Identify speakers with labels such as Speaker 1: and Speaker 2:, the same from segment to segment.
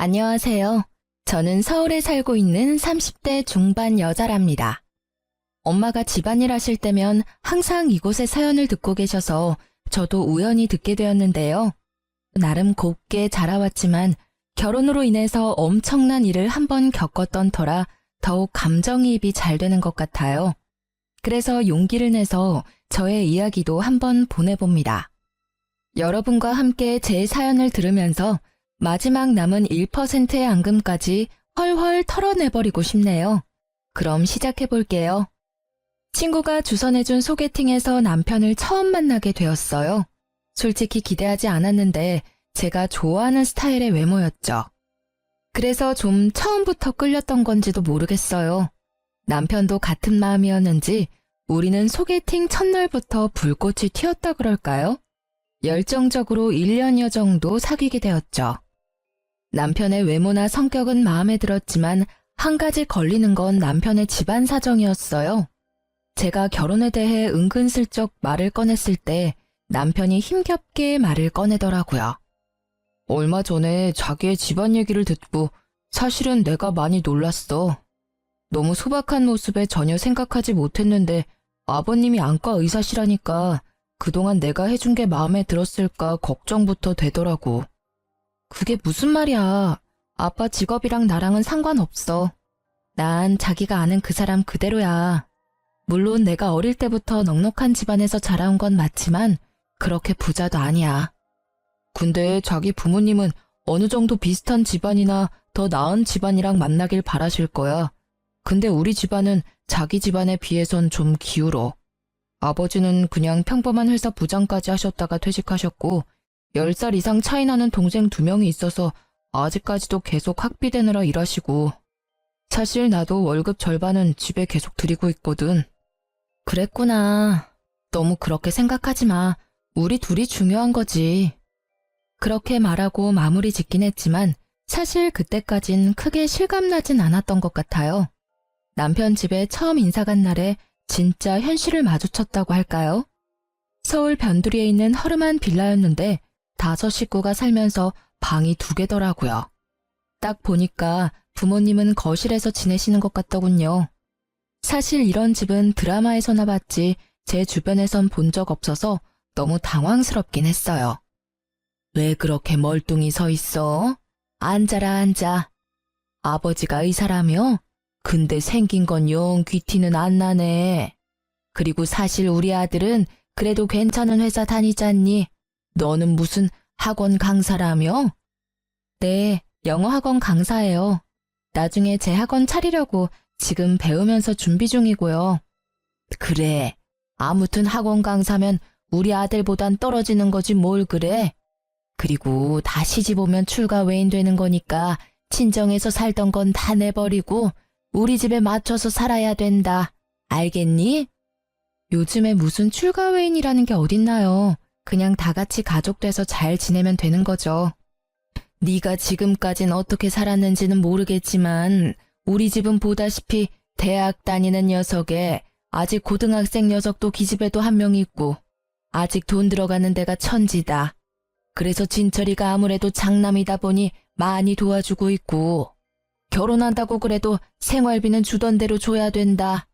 Speaker 1: 안녕하세요. 저는 서울에 살고 있는 30대 중반 여자랍니다. 엄마가 집안일 하실 때면 항상 이곳의 사연을 듣고 계셔서 저도 우연히 듣게 되었는데요. 나름 곱게 자라왔지만 결혼으로 인해서 엄청난 일을 한번 겪었던 터라 더욱 감정이입이 잘 되는 것 같아요. 그래서 용기를 내서 저의 이야기도 한번 보내봅니다. 여러분과 함께 제 사연을 들으면서 마지막 남은 1%의 앙금까지 헐헐 털어내버리고 싶네요. 그럼 시작해볼게요. 친구가 주선해준 소개팅에서 남편을 처음 만나게 되었어요. 솔직히 기대하지 않았는데 제가 좋아하는 스타일의 외모였죠. 그래서 좀 처음부터 끌렸던 건지도 모르겠어요. 남편도 같은 마음이었는지 우리는 소개팅 첫날부터 불꽃이 튀었다 그럴까요? 열정적으로 1년여 정도 사귀게 되었죠. 남편의 외모나 성격은 마음에 들었지만 한 가지 걸리는 건 남편의 집안 사정이었어요. 제가 결혼에 대해 은근슬쩍 말을 꺼냈을 때 남편이 힘겹게 말을 꺼내더라고요. 얼마 전에 자기의 집안 얘기를 듣고 사실은 내가 많이 놀랐어. 너무 소박한 모습에 전혀 생각하지 못했는데 아버님이 안과 의사시라니까 그동안 내가 해준 게 마음에 들었을까 걱정부터 되더라고. 그게 무슨 말이야. 아빠 직업이랑 나랑은 상관없어. 난 자기가 아는 그 사람 그대로야. 물론 내가 어릴 때부터 넉넉한 집안에서 자라온 건 맞지만 그렇게 부자도 아니야. 근데 자기 부모님은 어느 정도 비슷한 집안이나 더 나은 집안이랑 만나길 바라실 거야. 근데 우리 집안은 자기 집안에 비해선 좀 기울어. 아버지는 그냥 평범한 회사 부장까지 하셨다가 퇴직하셨고 10살 이상 차이 나는 동생 2명이 있어서 아직까지도 계속 학비대느라 일하시고 사실 나도 월급 절반은 집에 계속 드리고 있거든. 그랬구나. 너무 그렇게 생각하지 마. 우리 둘이 중요한 거지. 그렇게 말하고 마무리 짓긴 했지만 사실 그때까진 크게 실감나진 않았던 것 같아요. 남편 집에 처음 인사 간 날에 진짜 현실을 마주쳤다고 할까요? 서울 변두리에 있는 허름한 빌라였는데 5 식구가 살면서 방이 2개더라고요. 딱 보니까 부모님은 거실에서 지내시는 것 같더군요. 사실 이런 집은 드라마에서나 봤지 제 주변에선 본 적 없어서 너무 당황스럽긴 했어요. 왜 그렇게 멀뚱히 서 있어? 앉아라 앉아. 아버지가 의사라며? 근데 생긴 건 영 귀티는 안 나네. 그리고 사실 우리 아들은 그래도 괜찮은 회사 다니잖니. 너는 무슨 학원 강사라며? 네, 영어 학원 강사예요. 나중에 제 학원 차리려고 지금 배우면서 준비 중이고요. 그래, 아무튼 학원 강사면 우리 아들보단 떨어지는 거지 뭘 그래? 그리고 다 시집 오면 출가 외인 되는 거니까 친정에서 살던 건 다 내버리고 우리 집에 맞춰서 살아야 된다. 알겠니? 요즘에 무슨 출가 외인이라는 게 어딨나요? 그냥 다 같이 가족 돼서 잘 지내면 되는 거죠. 네가 지금까진 어떻게 살았는지는 모르겠지만 우리 집은 보다시피 대학 다니는 녀석에 아직 고등학생 녀석도 기집애도 1명 있고 아직 돈 들어가는 데가 천지다. 그래서 진철이가 아무래도 장남이다 보니 많이 도와주고 있고 결혼한다고 그래도 생활비는 주던 대로 줘야 된다.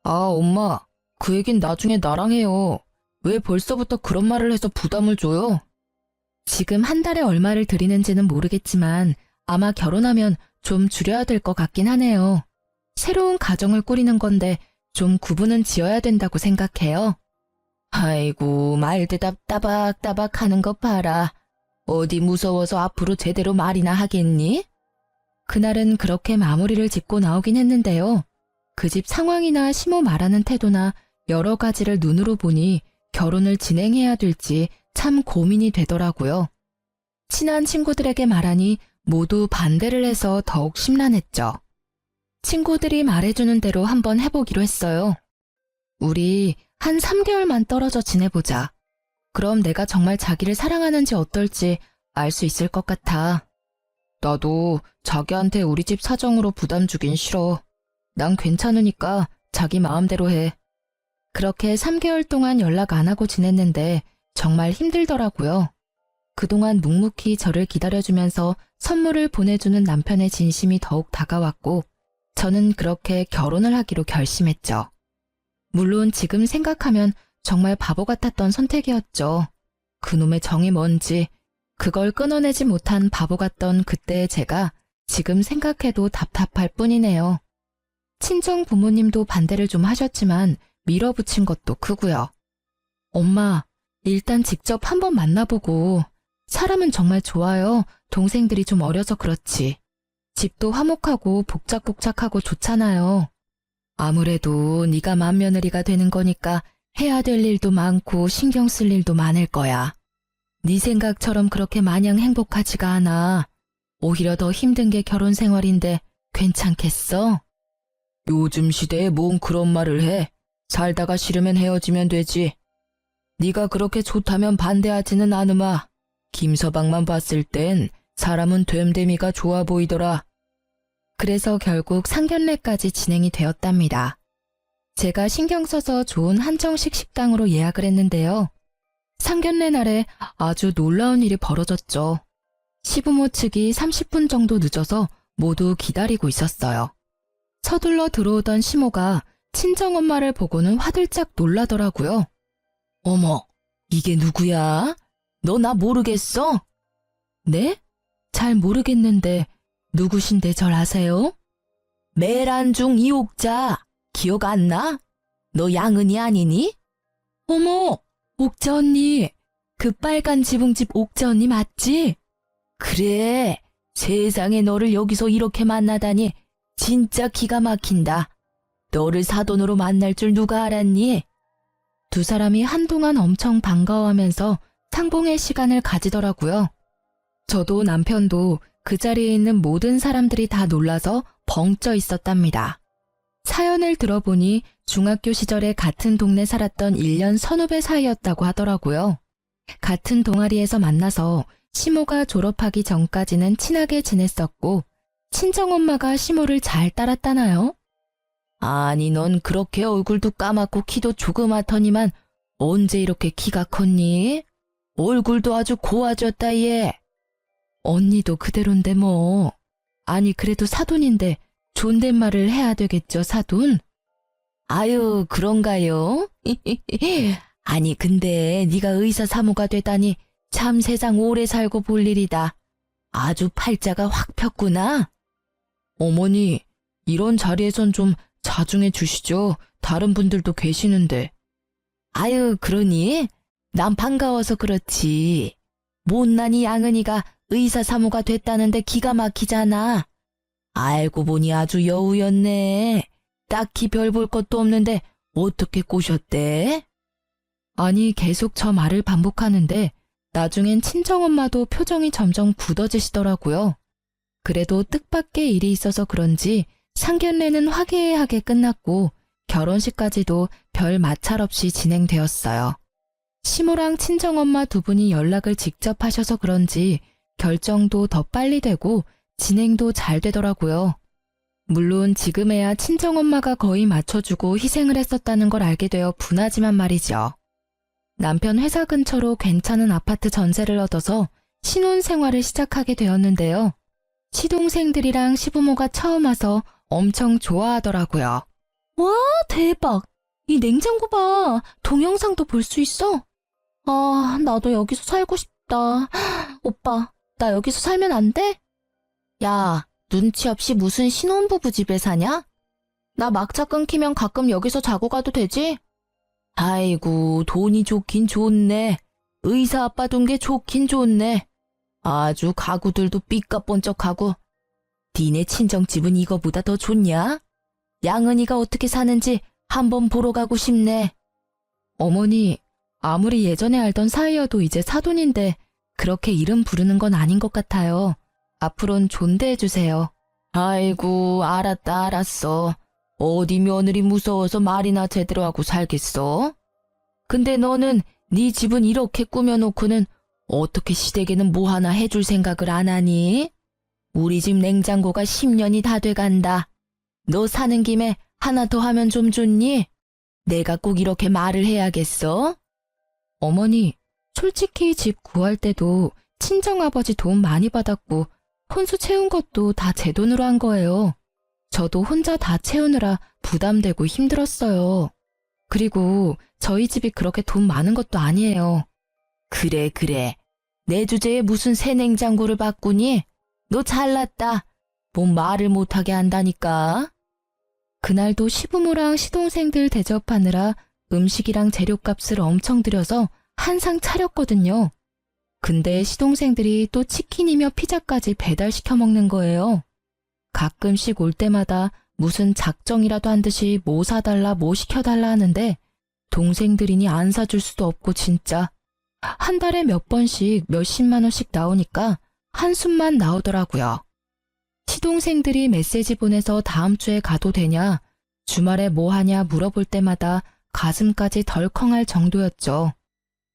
Speaker 1: 아, 엄마, 그 얘긴 나중에 나랑 해요. 왜 벌써부터 그런 말을 해서 부담을 줘요? 지금 한 달에 얼마를 드리는지는 모르겠지만 아마 결혼하면 좀 줄여야 될 것 같긴 하네요. 새로운 가정을 꾸리는 건데 좀 구분은 지어야 된다고 생각해요. 아이고, 말대답 따박따박 하는 거 봐라. 어디 무서워서 앞으로 제대로 말이나 하겠니? 그날은 그렇게 마무리를 짓고 나오긴 했는데요. 그 집 상황이나 시모 말하는 태도나 여러 가지를 눈으로 보니 결혼을 진행해야 될지 참 고민이 되더라고요. 친한 친구들에게 말하니 모두 반대를 해서 더욱 심란했죠. 친구들이 말해주는 대로 한번 해보기로 했어요. 우리 한 3개월만 떨어져 지내보자. 그럼 내가 정말 자기를 사랑하는지 어떨지 알 수 있을 것 같아. 나도 자기한테 우리 집 사정으로 부담 주긴 싫어. 난 괜찮으니까 자기 마음대로 해. 그렇게 3개월 동안 연락 안 하고 지냈는데 정말 힘들더라고요. 그동안 묵묵히 저를 기다려주면서 선물을 보내주는 남편의 진심이 더욱 다가왔고 저는 그렇게 결혼을 하기로 결심했죠. 물론 지금 생각하면 정말 바보 같았던 선택이었죠. 그놈의 정이 뭔지 그걸 끊어내지 못한 바보 같던 그때의 제가 지금 생각해도 답답할 뿐이네요. 친정 부모님도 반대를 좀 하셨지만 밀어붙인 것도 크고요. 엄마, 일단 직접 한번 만나보고 사람은 정말 좋아요. 동생들이 좀 어려서 그렇지. 집도 화목하고 복작복작하고 좋잖아요. 아무래도 네가 맏며느리가 되는 거니까 해야 될 일도 많고 신경 쓸 일도 많을 거야. 네 생각처럼 그렇게 마냥 행복하지가 않아. 오히려 더 힘든 게 결혼 생활인데 괜찮겠어? 요즘 시대에 뭔 그런 말을 해. 살다가 싫으면 헤어지면 되지. 네가 그렇게 좋다면 반대하지는 않으마. 김서방만 봤을 땐 사람은 됨됨이가 좋아 보이더라. 그래서 결국 상견례까지 진행이 되었답니다. 제가 신경 써서 좋은 한정식 식당으로 예약을 했는데요. 상견례 날에 아주 놀라운 일이 벌어졌죠. 시부모 측이 30분 정도 늦어서 모두 기다리고 있었어요. 서둘러 들어오던 시모가 친정엄마를 보고는 화들짝 놀라더라고요. 어머, 이게 누구야? 너 나 모르겠어? 네? 잘 모르겠는데 누구신데 절 아세요? 매란중 이옥자, 기억 안 나? 너 양은이 아니니? 어머, 옥자 언니, 그 빨간 지붕집 옥자 언니 맞지? 그래, 세상에 너를 여기서 이렇게 만나다니 진짜 기가 막힌다. 너를 사돈으로 만날 줄 누가 알았니? 두 사람이 한동안 엄청 반가워하면서 상봉의 시간을 가지더라고요. 저도 남편도 그 자리에 있는 모든 사람들이 다 놀라서 벙쪄 있었답니다. 사연을 들어보니 중학교 시절에 같은 동네 살았던 1년 선후배 사이였다고 하더라고요. 같은 동아리에서 만나서 시모가 졸업하기 전까지는 친하게 지냈었고 친정엄마가 시모를 잘 따랐다나요? 아니 넌 그렇게 얼굴도 까맣고 키도 조그맣더니만 언제 이렇게 키가 컸니? 얼굴도 아주 고와졌다 얘. 언니도 그대로인데 뭐. 아니 그래도 사돈인데 존댓말을 해야 되겠죠 사돈? 아유 그런가요? 아니 근데 네가 의사 사모가 되다니 참 세상 오래 살고 볼 일이다. 아주 팔자가 확 폈구나. 어머니 이런 자리에선 좀 자중해 주시죠. 다른 분들도 계시는데. 아유 그러니? 난 반가워서 그렇지. 못난이 양은이가 의사 사모가 됐다는데 기가 막히잖아. 알고 보니 아주 여우였네. 딱히 별 볼 것도 없는데 어떻게 꼬셨대? 아니 계속 저 말을 반복하는데 나중엔 친정엄마도 표정이 점점 굳어지시더라고요. 그래도 뜻밖의 일이 있어서 그런지 상견례는 화기애애하게 끝났고 결혼식까지도 별 마찰 없이 진행되었어요. 시모랑 친정엄마 두 분이 연락을 직접 하셔서 그런지 결정도 더 빨리 되고 진행도 잘 되더라고요. 물론 지금에야 친정엄마가 거의 맞춰주고 희생을 했었다는 걸 알게 되어 분하지만 말이죠. 남편 회사 근처로 괜찮은 아파트 전세를 얻어서 신혼생활을 시작하게 되었는데요. 시동생들이랑 시부모가 처음 와서 엄청 좋아하더라고요. 와, 대박! 이 냉장고 봐. 동영상도 볼 수 있어? 아, 나도 여기서 살고 싶다. 오빠, 나 여기서 살면 안 돼? 야, 눈치 없이 무슨 신혼부부 집에 사냐? 나 막차 끊기면 가끔 여기서 자고 가도 되지? 아이고, 돈이 좋긴 좋네. 의사 아빠 둔 게 좋긴 좋네. 아주 가구들도 삐까뻔쩍하고. 니네 친정집은 이거보다 더 좋냐? 양은이가 어떻게 사는지 한번 보러 가고 싶네. 어머니, 아무리 예전에 알던 사이여도 이제 사돈인데 그렇게 이름 부르는 건 아닌 것 같아요. 앞으론 존대해주세요. 아이고, 알았다, 알았어. 어디 며느리 무서워서 말이나 제대로 하고 살겠어? 근데 너는 네 집은 이렇게 꾸며놓고는 어떻게 시댁에는 뭐 하나 해줄 생각을 안 하니? 우리 집 냉장고가 10년이 다 돼간다. 너 사는 김에 하나 더 하면 좀 좋니? 내가 꼭 이렇게 말을 해야겠어? 어머니, 솔직히 집 구할 때도 친정아버지 도움 많이 받았고 혼수 채운 것도 다 제 돈으로 한 거예요. 저도 혼자 다 채우느라 부담되고 힘들었어요. 그리고 저희 집이 그렇게 돈 많은 것도 아니에요. 그래, 그래. 내 주제에 무슨 새 냉장고를 바꾸니? 너 잘났다. 뭔 말을 못하게 한다니까. 그날도 시부모랑 시동생들 대접하느라 음식이랑 재료값을 엄청 들여서 한상 차렸거든요. 근데 시동생들이 또 치킨이며 피자까지 배달시켜 먹는 거예요. 가끔씩 올 때마다 무슨 작정이라도 한 듯이 뭐 사달라 뭐 시켜달라 하는데 동생들이니 안 사줄 수도 없고 진짜 한 달에 몇 번씩 몇십만 원씩 나오니까 한숨만 나오더라고요. 시동생들이 메시지 보내서 다음 주에 가도 되냐, 주말에 뭐 하냐 물어볼 때마다 가슴까지 덜컹할 정도였죠.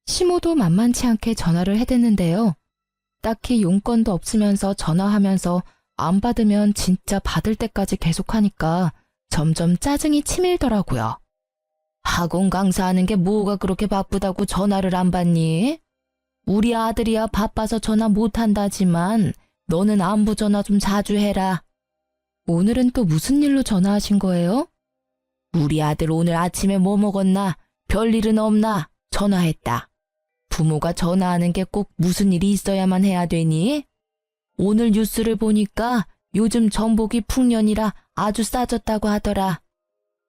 Speaker 1: 시모도 만만치 않게 전화를 해댔는데요. 딱히 용건도 없으면서 전화하면서 안 받으면 진짜 받을 때까지 계속하니까 점점 짜증이 치밀더라고요. 학원 강사하는 게 뭐가 그렇게 바쁘다고 전화를 안 받니? 우리 아들이야 바빠서 전화 못한다지만 너는 안부 전화 좀 자주 해라. 오늘은 또 무슨 일로 전화하신 거예요? 우리 아들 오늘 아침에 뭐 먹었나? 별일은 없나? 전화했다. 부모가 전화하는 게 꼭 무슨 일이 있어야만 해야 되니? 오늘 뉴스를 보니까 요즘 전복이 풍년이라 아주 싸졌다고 하더라.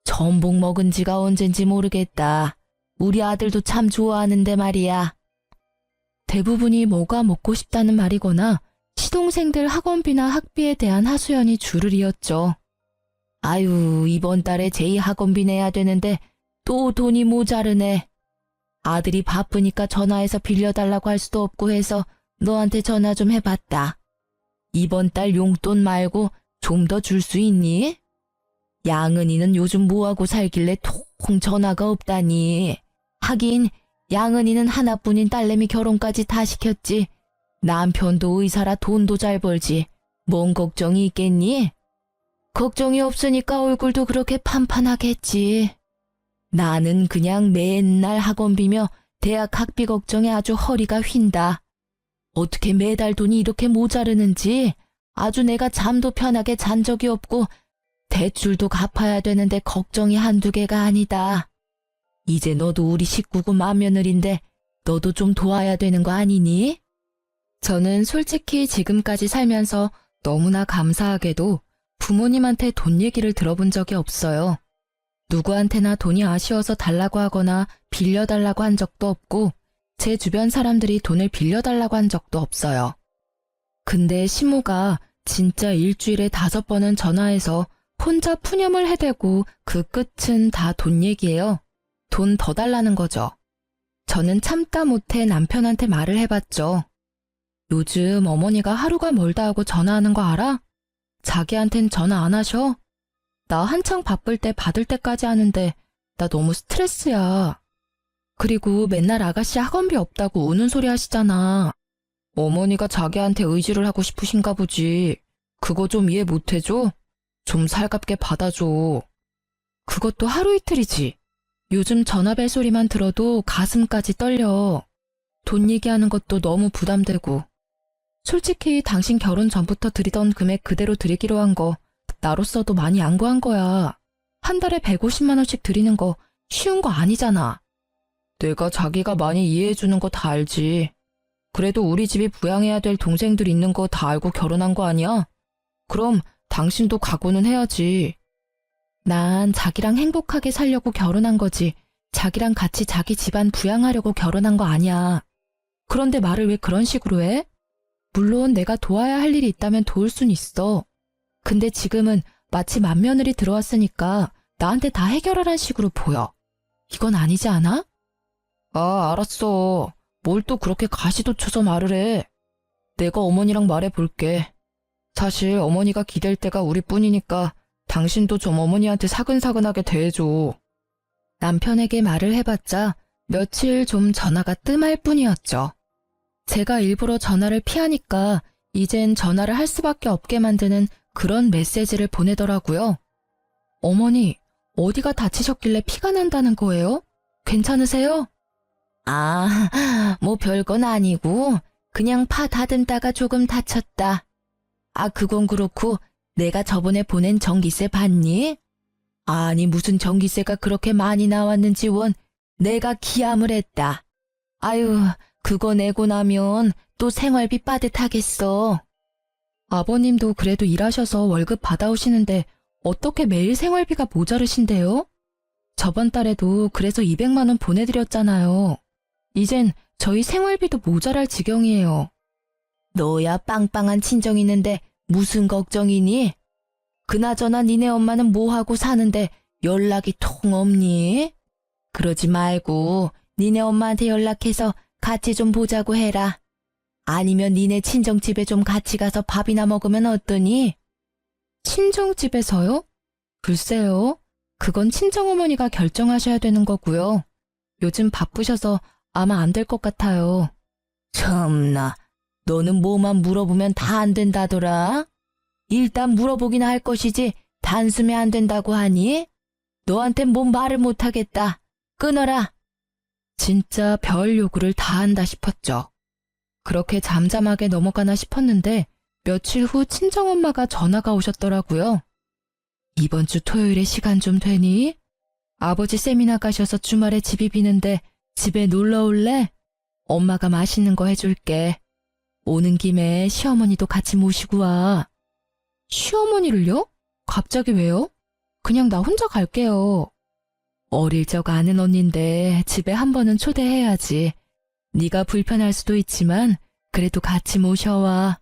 Speaker 1: 전복 먹은 지가 언젠지 모르겠다. 우리 아들도 참 좋아하는데 말이야. 대부분이 뭐가 먹고 싶다는 말이거나 시동생들 학원비나 학비에 대한 하소연이 줄을 이었죠. 아유, 이번 달에 제2 학원비 내야 되는데 또 돈이 모자르네. 아들이 바쁘니까 전화해서 빌려달라고 할 수도 없고 해서 너한테 전화 좀 해봤다. 이번 달 용돈 말고 좀 더 줄 수 있니? 양은이는 요즘 뭐하고 살길래 통 전화가 없다니. 하긴 양은이는 하나뿐인 딸내미 결혼까지 다 시켰지. 남편도 의사라 돈도 잘 벌지. 뭔 걱정이 있겠니? 걱정이 없으니까 얼굴도 그렇게 판판하겠지. 나는 그냥 맨날 학원비며 대학 학비 걱정에 아주 허리가 휜다. 어떻게 매달 돈이 이렇게 모자르는지 아주 내가 잠도 편하게 잔 적이 없고 대출도 갚아야 되는데 걱정이 한두 개가 아니다. 이제 너도 우리 식구고 맏며느리인데 너도 좀 도와야 되는 거 아니니? 저는 솔직히 지금까지 살면서 너무나 감사하게도 부모님한테 돈 얘기를 들어본 적이 없어요. 누구한테나 돈이 아쉬워서 달라고 하거나 빌려달라고 한 적도 없고 제 주변 사람들이 돈을 빌려달라고 한 적도 없어요. 근데 시모가 진짜 일주일에 5번은 전화해서 혼자 푸념을 해대고 그 끝은 다 돈 얘기예요. 돈 더 달라는 거죠. 저는 참다 못해 남편한테 말을 해봤죠. 요즘 어머니가 하루가 멀다 하고 전화하는 거 알아? 자기한텐 전화 안 하셔? 나 한창 바쁠 때 받을 때까지 하는데 나 너무 스트레스야. 그리고 맨날 아가씨 학원비 없다고 우는 소리 하시잖아. 어머니가 자기한테 의지를 하고 싶으신가 보지. 그거 좀 이해 못 해줘? 좀 살갑게 받아줘. 그것도 하루 이틀이지. 요즘 전화벨 소리만 들어도 가슴까지 떨려. 돈 얘기하는 것도 너무 부담되고. 솔직히 당신 결혼 전부터 드리던 금액 그대로 드리기로 한 거 나로서도 많이 양보한 거야. 한 달에 150만 원씩 드리는 거 쉬운 거 아니잖아. 내가 자기가 많이 이해해주는 거 다 알지. 그래도 우리 집이 부양해야 될 동생들 있는 거 다 알고 결혼한 거 아니야? 그럼 당신도 각오는 해야지. 난 자기랑 행복하게 살려고 결혼한 거지. 자기랑 같이 자기 집안 부양하려고 결혼한 거 아니야. 그런데 말을 왜 그런 식으로 해? 물론 내가 도와야 할 일이 있다면 도울 순 있어. 근데 지금은 마치 맏며느리 들어왔으니까 나한테 다 해결하란 식으로 보여. 이건 아니지 않아? 아, 알았어. 뭘 또 그렇게 가시도쳐서 말을 해. 내가 어머니랑 말해볼게. 사실 어머니가 기댈 때가 우리뿐이니까 당신도 좀 어머니한테 사근사근하게 대해줘. 남편에게 말을 해봤자 며칠 좀 전화가 뜸할 뿐이었죠. 제가 일부러 전화를 피하니까 이젠 전화를 할 수밖에 없게 만드는 그런 메시지를 보내더라고요. 어머니, 어디가 다치셨길래 피가 난다는 거예요? 괜찮으세요? 아, 뭐 별건 아니고 그냥 파 다듬다가 조금 다쳤다. 아, 그건 그렇고 내가 저번에 보낸 전기세 봤니? 아니, 무슨 전기세가 그렇게 많이 나왔는지 원 내가 기함을 했다. 아유, 그거 내고 나면 또 생활비 빠듯하겠어. 아버님도 그래도 일하셔서 월급 받아오시는데 어떻게 매일 생활비가 모자르신데요? 저번 달에도 그래서 200만 원 보내드렸잖아요. 이젠 저희 생활비도 모자랄 지경이에요. 너야 빵빵한 친정 있는데 무슨 걱정이니? 그나저나 니네 엄마는 뭐하고 사는데 연락이 통 없니? 그러지 말고 니네 엄마한테 연락해서 같이 좀 보자고 해라. 아니면 니네 친정집에 좀 같이 가서 밥이나 먹으면 어떠니? 친정집에서요? 글쎄요. 그건 친정어머니가 결정하셔야 되는 거고요. 요즘 바쁘셔서 아마 안 될 것 같아요. 참나, 너는 뭐만 물어보면 다 안 된다더라? 일단 물어보긴 할 것이지 단숨에 안 된다고 하니? 너한텐 뭔 말을 못하겠다. 끊어라. 진짜 별 요구를 다 한다 싶었죠. 그렇게 잠잠하게 넘어가나 싶었는데 며칠 후 친정엄마가 전화가 오셨더라고요. 이번 주 토요일에 시간 좀 되니? 아버지 세미나 가셔서 주말에 집이 비는데 집에 놀러 올래? 엄마가 맛있는 거 해줄게. 오는 김에 시어머니도 같이 모시고 와. 시어머니를요? 갑자기 왜요? 그냥 나 혼자 갈게요. 어릴 적 아는 언니인데 집에 한 번은 초대해야지. 네가 불편할 수도 있지만 그래도 같이 모셔와.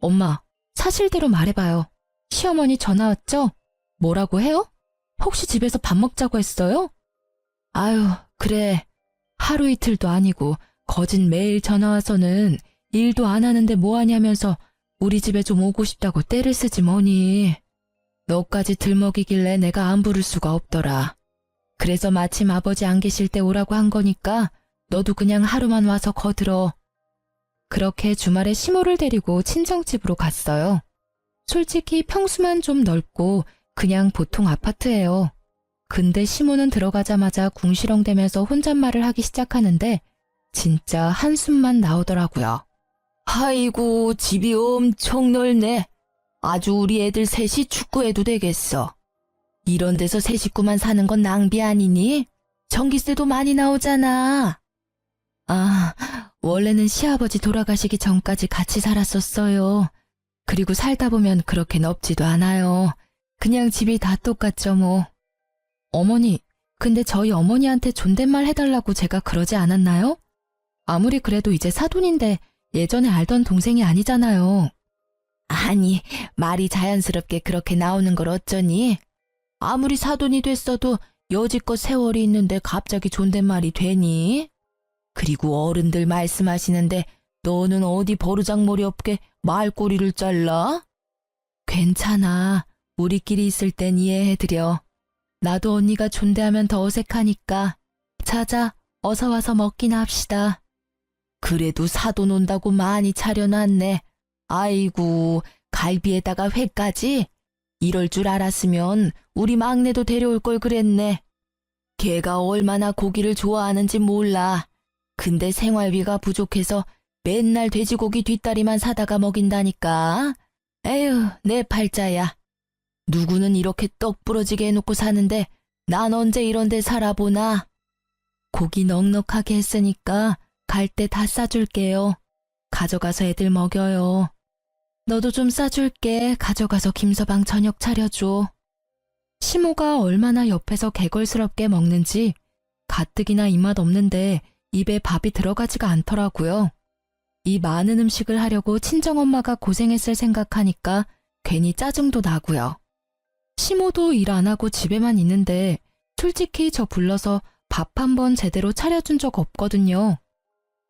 Speaker 1: 엄마, 사실대로 말해봐요. 시어머니 전화 왔죠? 뭐라고 해요? 혹시 집에서 밥 먹자고 했어요? 아유, 그래. 하루 이틀도 아니고 거짓 매일 전화 와서는 일도 안 하는데 뭐하냐면서 우리 집에 좀 오고 싶다고 떼를 쓰지 뭐니. 너까지 들먹이길래 내가 안 부를 수가 없더라. 그래서 마침 아버지 안 계실 때 오라고 한 거니까 너도 그냥 하루만 와서 거들어. 그렇게 주말에 시모를 데리고 친정집으로 갔어요. 솔직히 평수만 좀 넓고 그냥 보통 아파트예요. 근데 시모는 들어가자마자 궁시렁대면서 혼잣말을 하기 시작하는데 진짜 한숨만 나오더라고요. 아이고, 집이 엄청 넓네. 아주 우리 애들 셋이 축구해도 되겠어. 이런 데서 세 식구만 사는 건 낭비 아니니? 전기세도 많이 나오잖아. 아, 원래는 시아버지 돌아가시기 전까지 같이 살았었어요. 그리고 살다 보면 그렇게 넓지도 않아요. 그냥 집이 다 똑같죠 뭐. 어머니, 근데 저희 어머니한테 존댓말 해달라고 제가 그러지 않았나요? 아무리 그래도 이제 사돈인데 예전에 알던 동생이 아니잖아요. 아니, 말이 자연스럽게 그렇게 나오는 걸 어쩌니? 아무리 사돈이 됐어도 여지껏 세월이 있는데 갑자기 존댓말이 되니? 그리고 어른들 말씀하시는데 너는 어디 버르장머리 없게 말꼬리를 잘라? 괜찮아. 우리끼리 있을 땐 이해해드려. 나도 언니가 존대하면 더 어색하니까. 자자, 어서 와서 먹기나 합시다. 그래도 사돈 온다고 많이 차려놨네. 아이고, 갈비에다가 회까지? 이럴 줄 알았으면 우리 막내도 데려올 걸 그랬네. 걔가 얼마나 고기를 좋아하는지 몰라. 근데 생활비가 부족해서 맨날 돼지고기 뒷다리만 사다가 먹인다니까. 에휴, 내 팔자야. 누구는 이렇게 떡 부러지게 해놓고 사는데 난 언제 이런 데 살아보나. 고기 넉넉하게 했으니까 갈 때 다 싸줄게요. 가져가서 애들 먹여요. 너도 좀 싸줄게. 가져가서 김서방 저녁 차려줘. 시모가 얼마나 옆에서 개걸스럽게 먹는지 가뜩이나 입맛 없는데 입에 밥이 들어가지가 않더라고요. 이 많은 음식을 하려고 친정엄마가 고생했을 생각하니까 괜히 짜증도 나고요. 시모도 일 안 하고 집에만 있는데 솔직히 저 불러서 밥 한 번 제대로 차려준 적 없거든요.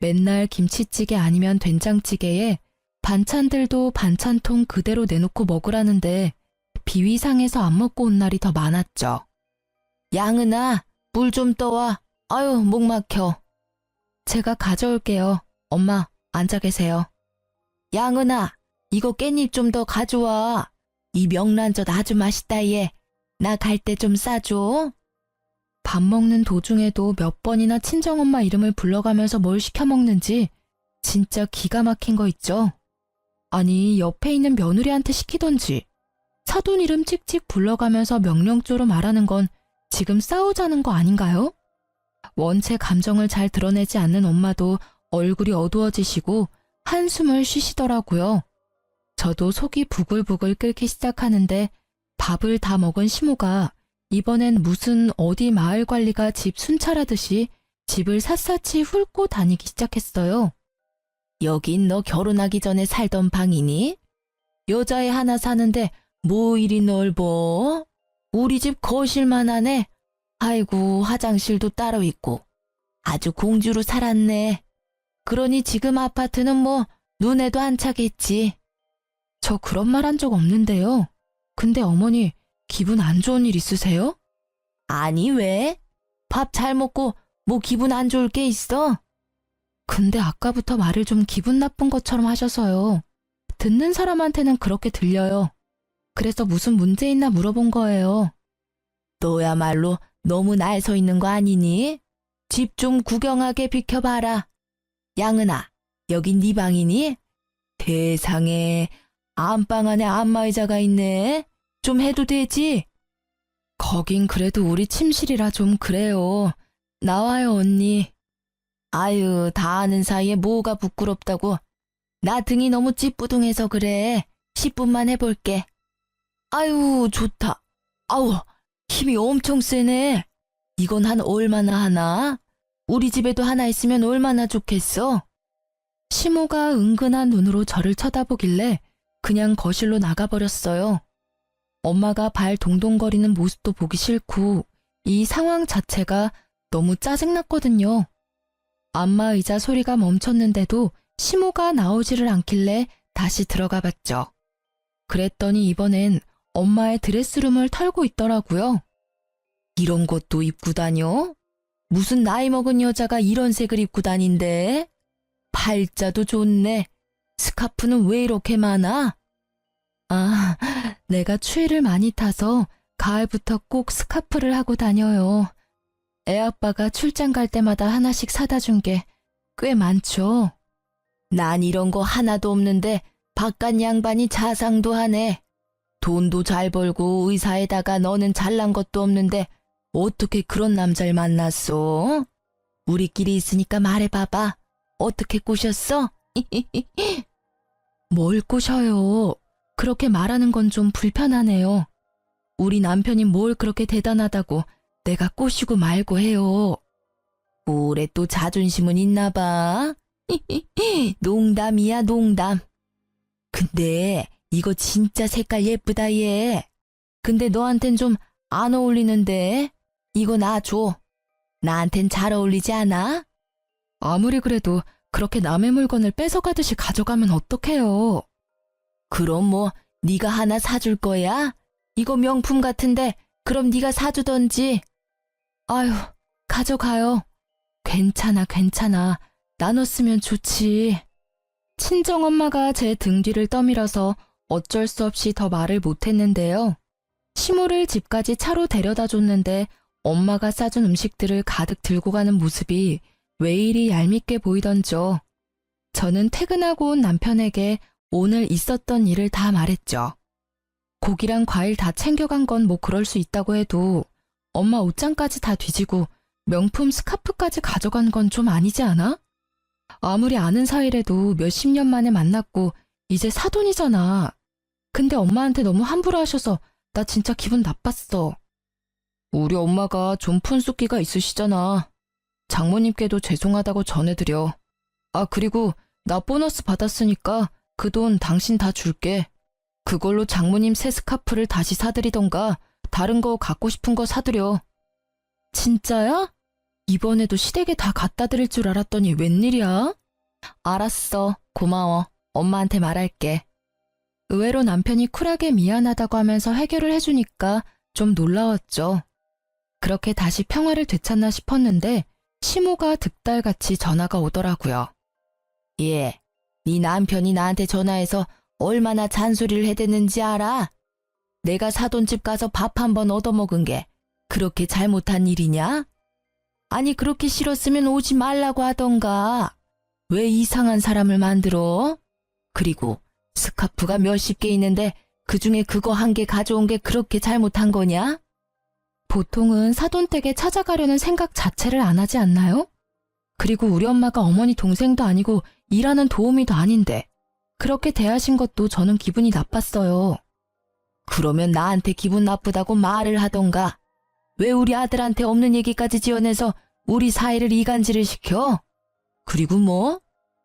Speaker 1: 맨날 김치찌개 아니면 된장찌개에 반찬들도 반찬통 그대로 내놓고 먹으라는데 비위상해서 안 먹고 온 날이 더 많았죠. 양은아, 물 좀 떠와. 아유, 목 막혀. 제가 가져올게요. 엄마, 앉아 계세요. 양은아, 이거 깻잎 좀 더 가져와. 이 명란젓 아주 맛있다 얘. 나 갈 때 좀 싸줘. 밥 먹는 도중에도 몇 번이나 친정엄마 이름을 불러가면서 뭘 시켜 먹는지 진짜 기가 막힌 거 있죠. 아니, 옆에 있는 며느리한테 시키던지. 사돈 이름 찍찍 불러가면서 명령조로 말하는 건 지금 싸우자는 거 아닌가요? 원체 감정을 잘 드러내지 않는 엄마도 얼굴이 어두워지시고 한숨을 쉬시더라고요. 저도 속이 부글부글 끓기 시작하는데 밥을 다 먹은 시모가 이번엔 무슨 어디 마을 관리가 집 순찰하듯이 집을 샅샅이 훑고 다니기 시작했어요. 여긴 너 결혼하기 전에 살던 방이니? 여자애 하나 사는데 뭐 이리 넓어? 우리 집 거실만 하네. 아이고, 화장실도 따로 있고. 아주 공주로 살았네. 그러니 지금 아파트는 뭐 눈에도 안 차겠지. 저 그런 말 한 적 없는데요. 근데 어머니, 기분 안 좋은 일 있으세요? 아니, 왜? 밥 잘 먹고 뭐 기분 안 좋을 게 있어? 근데 아까부터 말을 좀 기분 나쁜 것처럼 하셔서요. 듣는 사람한테는 그렇게 들려요. 그래서 무슨 문제 있나 물어본 거예요. 너야말로 너무 날 서 있는 거 아니니? 집 좀 구경하게 비켜봐라. 양은아, 여긴 네 방이니? 세상에, 안방 안에 안마의자가 있네. 좀 해도 되지? 거긴 그래도 우리 침실이라 좀 그래요. 나와요, 언니. 아유, 다 아는 사이에 뭐가 부끄럽다고. 나 등이 너무 찌뿌둥해서 그래. 10분만 해볼게. 아유, 좋다. 아우, 힘이 엄청 세네. 이건 한 얼마나 하나? 우리 집에도 하나 있으면 얼마나 좋겠어? 시모가 은근한 눈으로 저를 쳐다보길래 그냥 거실로 나가버렸어요. 엄마가 발 동동거리는 모습도 보기 싫고 이 상황 자체가 너무 짜증났거든요. 안마의자 소리가 멈췄는데도 시모가 나오지를 않길래 다시 들어가 봤죠. 그랬더니 이번엔 엄마의 드레스룸을 털고 있더라고요. 이런 것도 입고 다녀? 무슨 나이 먹은 여자가 이런 색을 입고 다닌대? 팔자도 좋네. 스카프는 왜 이렇게 많아? 아, 내가 추위를 많이 타서 가을부터 꼭 스카프를 하고 다녀요. 애아빠가 출장 갈 때마다 하나씩 사다 준 게 꽤 많죠. 난 이런 거 하나도 없는데 바깥 양반이 자상도 하네. 돈도 잘 벌고 의사에다가 너는 잘난 것도 없는데 어떻게 그런 남자를 만났어? 우리끼리 있으니까 말해봐봐. 어떻게 꼬셨어? 뭘 꼬셔요? 그렇게 말하는 건 좀 불편하네요. 우리 남편이 뭘 그렇게 대단하다고 내가 꼬시고 말고 해요. 뭐래 또 자존심은 있나 봐. 농담이야, 농담. 근데 이거 진짜 색깔 예쁘다, 얘. 근데 너한텐 좀 안 어울리는데? 이거 나 줘. 나한텐 잘 어울리지 않아? 아무리 그래도 그렇게 남의 물건을 뺏어가듯이 가져가면 어떡해요. 그럼 뭐 네가 하나 사줄 거야? 이거 명품 같은데 그럼 네가 사주던지. 아휴, 가져가요. 괜찮아, 괜찮아. 나눴으면 좋지. 친정엄마가 제 등 뒤를 떠밀어서 어쩔 수 없이 더 말을 못했는데요. 시모를 집까지 차로 데려다 줬는데 엄마가 싸준 음식들을 가득 들고 가는 모습이 왜 이리 얄밉게 보이던죠. 저는 퇴근하고 온 남편에게 오늘 있었던 일을 다 말했죠. 고기랑 과일 다 챙겨간 건 뭐 그럴 수 있다고 해도 엄마 옷장까지 다 뒤지고 명품 스카프까지 가져간 건 좀 아니지 않아? 아무리 아는 사이래도 몇십 년 만에 만났고 이제 사돈이잖아. 근데 엄마한테 너무 함부로 하셔서 나 진짜 기분 나빴어. 우리 엄마가 좀 푼숙기가 있으시잖아. 장모님께도 죄송하다고 전해드려. 아, 그리고 나 보너스 받았으니까 그 돈 당신 다 줄게. 그걸로 장모님 새 스카프를 다시 사드리던가 다른 거 갖고 싶은 거 사드려. 진짜야? 이번에도 시댁에 다 갖다 드릴 줄 알았더니 웬일이야? 알았어. 고마워. 엄마한테 말할게. 의외로 남편이 쿨하게 미안하다고 하면서 해결을 해주니까 좀 놀라웠죠. 그렇게 다시 평화를 되찾나 싶었는데 시모가 득달같이 전화가 오더라고요. 예, 네 남편이 나한테 전화해서 얼마나 잔소리를 해댔는지 알아? 내가 사돈집 가서 밥 한 번 얻어먹은 게 그렇게 잘못한 일이냐? 아니 그렇게 싫었으면 오지 말라고 하던가. 왜 이상한 사람을 만들어? 그리고 스카프가 몇십 개 있는데 그중에 그거 한 개 가져온 게 그렇게 잘못한 거냐? 보통은 사돈댁에 찾아가려는 생각 자체를 안 하지 않나요? 그리고 우리 엄마가 어머니 동생도 아니고 일하는 도우미도 아닌데 그렇게 대하신 것도 저는 기분이 나빴어요. 그러면 나한테 기분 나쁘다고 말을 하던가. 왜 우리 아들한테 없는 얘기까지 지어내서 우리 사이를 이간질을 시켜? 그리고 뭐?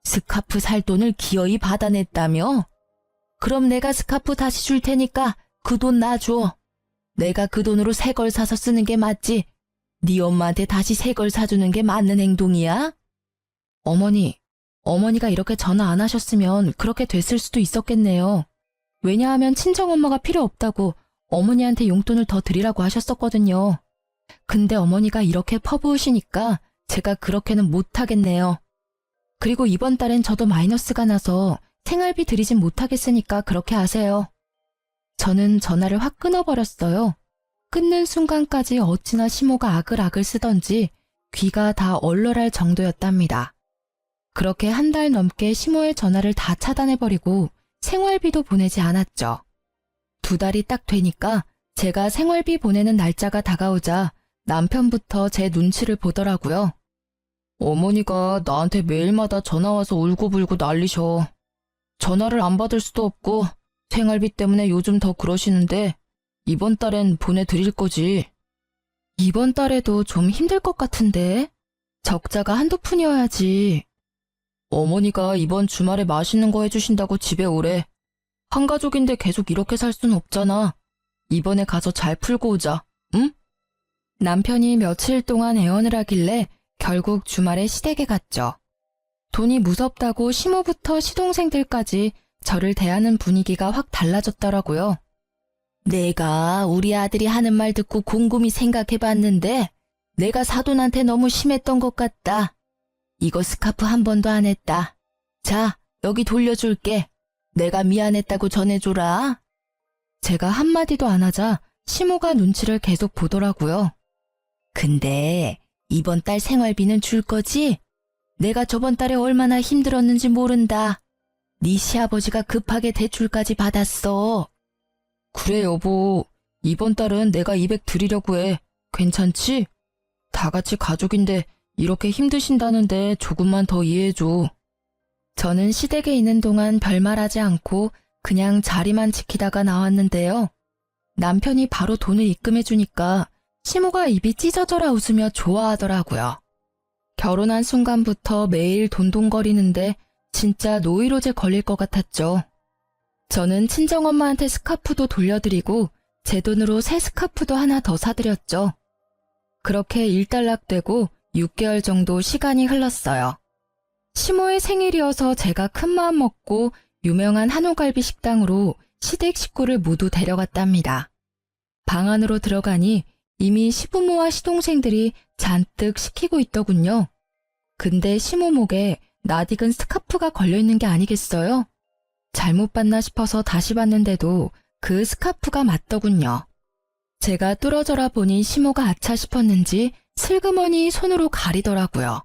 Speaker 1: 스카프 살 돈을 기어이 받아냈다며? 그럼 내가 스카프 다시 줄 테니까 그 돈 놔줘. 내가 그 돈으로 새 걸 사서 쓰는 게 맞지. 네 엄마한테 다시 새 걸 사주는 게 맞는 행동이야? 어머니가 이렇게 전화 안 하셨으면 그렇게 됐을 수도 있었겠네요. 왜냐하면 친정엄마가 필요 없다고 어머니한테 용돈을 더 드리라고 하셨었거든요. 근데 어머니가 이렇게 퍼부으시니까 제가 그렇게는 못하겠네요. 그리고 이번 달엔 저도 마이너스가 나서 생활비 드리진 못하겠으니까 그렇게 하세요. 저는 전화를 확 끊어버렸어요. 끊는 순간까지 어찌나 시모가 아글아글 쓰던지 귀가 다 얼얼할 정도였답니다. 그렇게 한 달 넘게 시모의 전화를 다 차단해버리고 생활비도 보내지 않았죠. 2달이 딱 되니까 제가 생활비 보내는 날짜가 다가오자 남편부터 제 눈치를 보더라고요. 어머니가 나한테 매일마다 전화와서 울고불고 난리셔. 전화를 안 받을 수도 없고 생활비 때문에 요즘 더 그러시는데 이번 달엔 보내드릴 거지. 이번 달에도 좀 힘들 것 같은데? 적자가 한두 푼이어야지. 어머니가 이번 주말에 맛있는 거 해주신다고 집에 오래. 한 가족인데 계속 이렇게 살 순 없잖아. 이번에 가서 잘 풀고 오자, 응? 남편이 며칠 동안 애원을 하길래 결국 주말에 시댁에 갔죠. 돈이 무섭다고 시모부터 시동생들까지 저를 대하는 분위기가 확 달라졌더라고요. 내가 우리 아들이 하는 말 듣고 곰곰이 생각해봤는데 내가 사돈한테 너무 심했던 것 같다. 이거 스카프 한 번도 안 했다. 자, 여기 돌려줄게. 내가 미안했다고 전해줘라. 제가 한마디도 안 하자 시모가 눈치를 계속 보더라고요. 근데 이번 달 생활비는 줄 거지? 내가 저번 달에 얼마나 힘들었는지 모른다. 네 시아버지가 급하게 대출까지 받았어. 그래 여보, 이번 달은 내가 200 드리려고 해. 괜찮지? 다 같이 가족인데 이렇게 힘드신다는데 조금만 더 이해해줘. 저는 시댁에 있는 동안 별말하지 않고 그냥 자리만 지키다가 나왔는데요. 남편이 바로 돈을 입금해주니까 시모가 입이 찢어져라 웃으며 좋아하더라고요. 결혼한 순간부터 매일 돈돈거리는데 진짜 노이로제 걸릴 것 같았죠. 저는 친정엄마한테 스카프도 돌려드리고 제 돈으로 새 스카프도 하나 더 사드렸죠. 그렇게 일단락되고 6개월 정도 시간이 흘렀어요. 시모의 생일이어서 제가 큰마음 먹고 유명한 한우갈비 식당으로 시댁 식구를 모두 데려갔답니다. 방 안으로 들어가니 이미 시부모와 시동생들이 잔뜩 시키고 있더군요. 근데 시모 목에 낯익은 스카프가 걸려있는 게 아니겠어요? 잘못 봤나 싶어서 다시 봤는데도 그 스카프가 맞더군요. 제가 뚫어져라 보니 시모가 아차 싶었는지 슬그머니 손으로 가리더라고요.